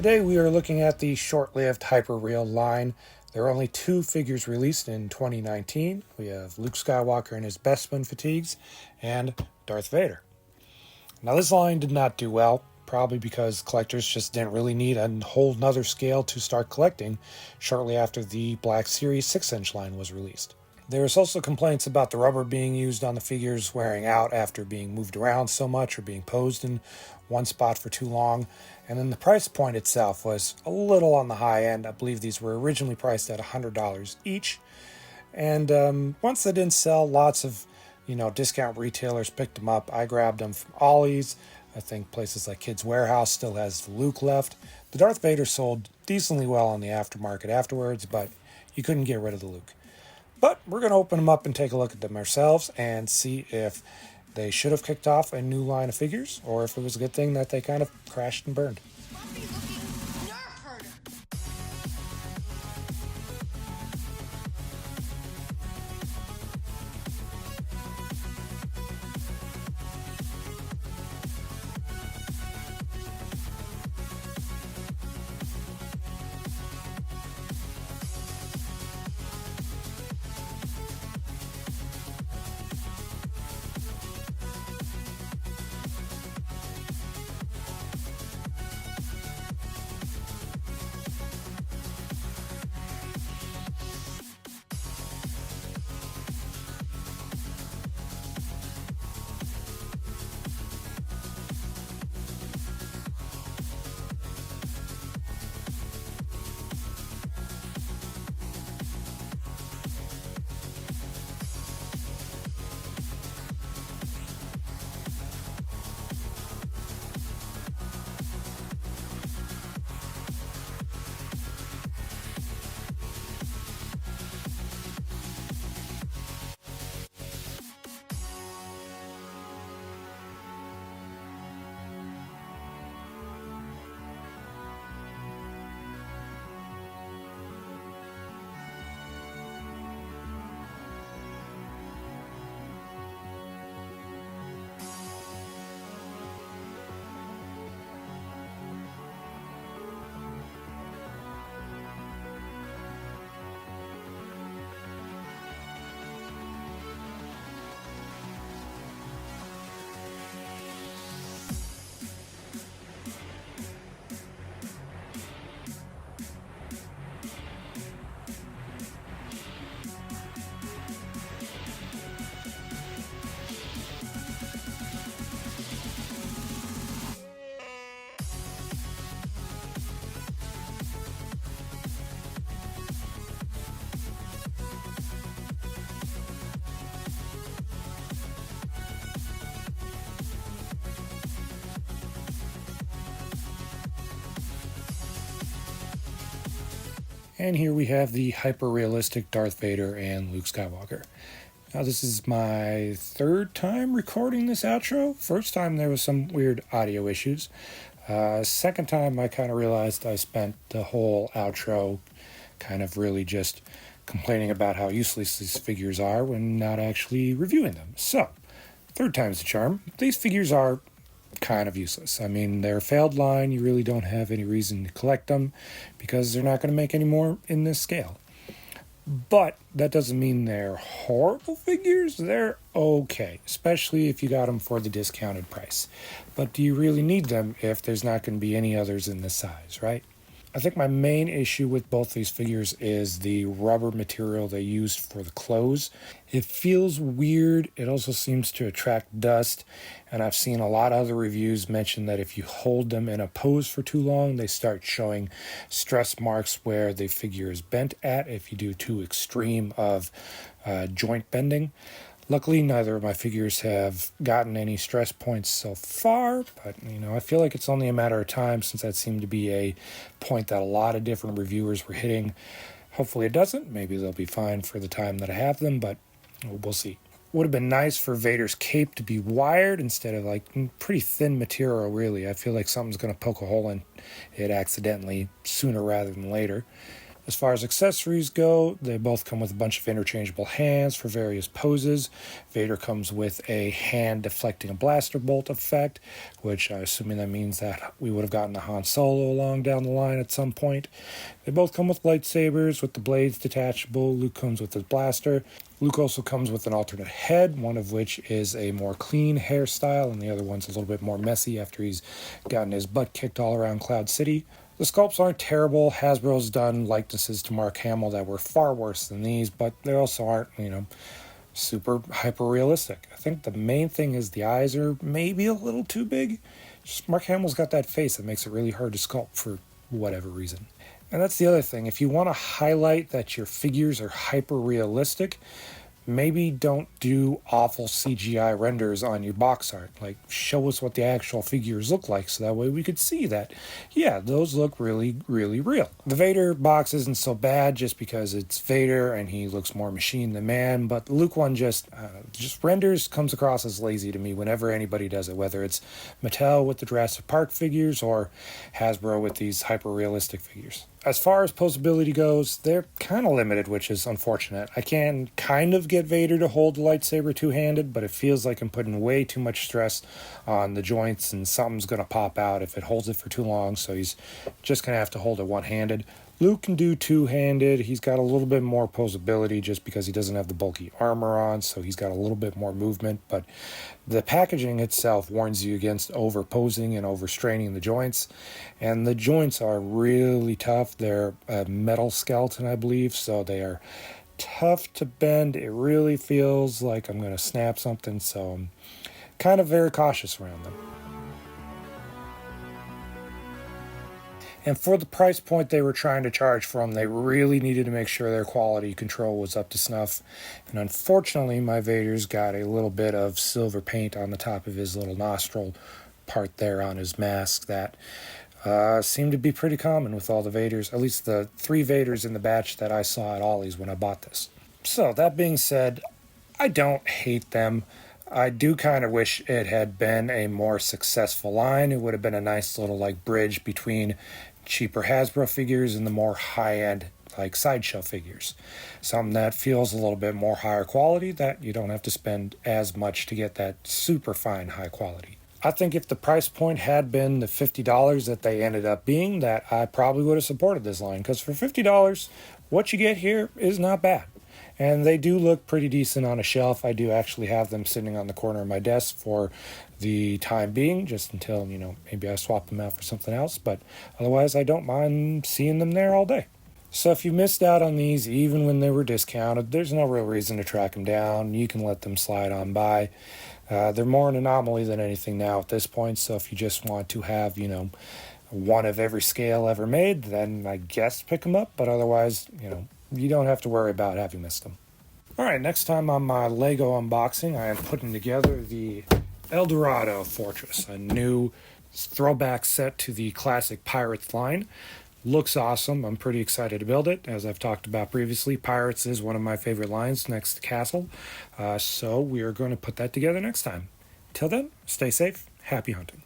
Today we are looking at the short-lived HyperReal line. There are only 2 figures released in 2019. We have Luke Skywalker in his Bespin fatigues and Darth Vader. Now this line did not do well, probably because collectors just didn't really need a whole nother scale to start collecting shortly after the Black Series 6-inch line was released. There was also complaints about the rubber being used on the figures wearing out after being moved around so much or being posed in one spot for too long. And then the price point itself was a little on the high end. I believe these were originally priced at $100 each. And once they didn't sell, lots of discount retailers picked them up. I grabbed them from Ollie's. I think places like Kids Warehouse still has the Luke left. The Darth Vader sold decently well on the aftermarket afterwards, but you couldn't get rid of the Luke. But we're going to open them up and take a look at them ourselves and see if they should have kicked off a new line of figures or if it was a good thing that they kind of crashed and burned. And here we have the hyper-realistic Darth Vader and Luke Skywalker. Now this is my 3rd time recording this outro. First time there was some weird audio issues. Second time I kind of realized I spent the whole outro kind of really just complaining about how useless these figures are when not actually reviewing them. So, 3rd time's the charm. These figures are kind of useless. I mean, they're a failed line. You really don't have any reason to collect them because they're not going to make any more in this scale. But that doesn't mean they're horrible figures. They're okay, especially if you got them for the discounted price. But do you really need them if there's not going to be any others in this size, right? I think my main issue with both these figures is the rubber material they used for the clothes. It feels weird. It also seems to attract dust. And I've seen a lot of other reviews mention that if you hold them in a pose for too long, they start showing stress marks where the figure is bent at if you do too extreme of joint bending. Luckily, neither of my figures have gotten any stress points so far, but, I feel like it's only a matter of time since that seemed to be a point that a lot of different reviewers were hitting. Hopefully it doesn't. Maybe they'll be fine for the time that I have them, but we'll see. Would have been nice for Vader's cape to be wired instead of pretty thin material, really. I feel like something's going to poke a hole in it accidentally sooner rather than later. As far as accessories go, they both come with a bunch of interchangeable hands for various poses. Vader comes with a hand deflecting a blaster bolt effect, which I'm assuming that means that we would have gotten a Han Solo along down the line at some point. They both come with lightsabers with the blades detachable. Luke comes with his blaster. Luke also comes with an alternate head, one of which is a more clean hairstyle, and the other one's a little bit more messy after he's gotten his butt kicked all around Cloud City. The sculpts aren't terrible. Hasbro's done likenesses to Mark Hamill that were far worse than these, but they also aren't, super hyper-realistic. I think the main thing is the eyes are maybe a little too big. Just Mark Hamill's got that face that makes it really hard to sculpt for whatever reason. And that's the other thing. If you want to highlight that your figures are hyper-realistic, maybe don't do awful CGI renders on your box art. Like, show us what the actual figures look like so that way we could see that, yeah, those look really, really real. The Vader box isn't so bad just because it's Vader and he looks more machine than man, but the Luke one just renders comes across as lazy to me whenever anybody does it, whether it's Mattel with the Jurassic Park figures or Hasbro with these hyper-realistic figures. As far as posability goes, they're kind of limited, which is unfortunate. I can kind of get Vader to hold the lightsaber two-handed, but it feels like I'm putting way too much stress on the joints and something's going to pop out if it holds it for too long, so he's just going to have to hold it one-handed. Luke can do two-handed. He's got a little bit more posability just because he doesn't have the bulky armor on, so he's got a little bit more movement, but the packaging itself warns you against over-posing and overstraining the joints, and the joints are really tough. They're a metal skeleton, I believe, so they are tough to bend. It really feels like I'm going to snap something, so I'm kind of very cautious around them. And for the price point they were trying to charge for them, they really needed to make sure their quality control was up to snuff. And unfortunately, my Vader's got a little bit of silver paint on the top of his little nostril part there on his mask that seemed to be pretty common with all the Vaders, at least the 3 Vaders in the batch that I saw at Ollie's when I bought this. So, that being said, I don't hate them. I do kind of wish it had been a more successful line. It would have been a nice little bridge between cheaper Hasbro figures and the more high-end sideshow figures. Something that feels a little bit more higher quality, that you don't have to spend as much to get that super fine high quality. I think if the price point had been the $50 that they ended up being, that I probably would have supported this line, because for $50, what you get here is not bad. And they do look pretty decent on a shelf. I do actually have them sitting on the corner of my desk for the time being, just until, maybe I swap them out for something else. But otherwise, I don't mind seeing them there all day. So if you missed out on these, even when they were discounted, there's no real reason to track them down. You can let them slide on by. They're more an anomaly than anything now at this point. So if you just want to have, one of every scale ever made, then I guess pick them up. But otherwise, you don't have to worry about having missed them. Alright, next time on my Lego unboxing, I am putting together the El Dorado Fortress, a new throwback set to the classic Pirates line. Looks awesome. I'm pretty excited to build it. As I've talked about previously, Pirates is one of my favorite lines next to Castle. So we are going to put that together next time. Till then, stay safe. Happy hunting.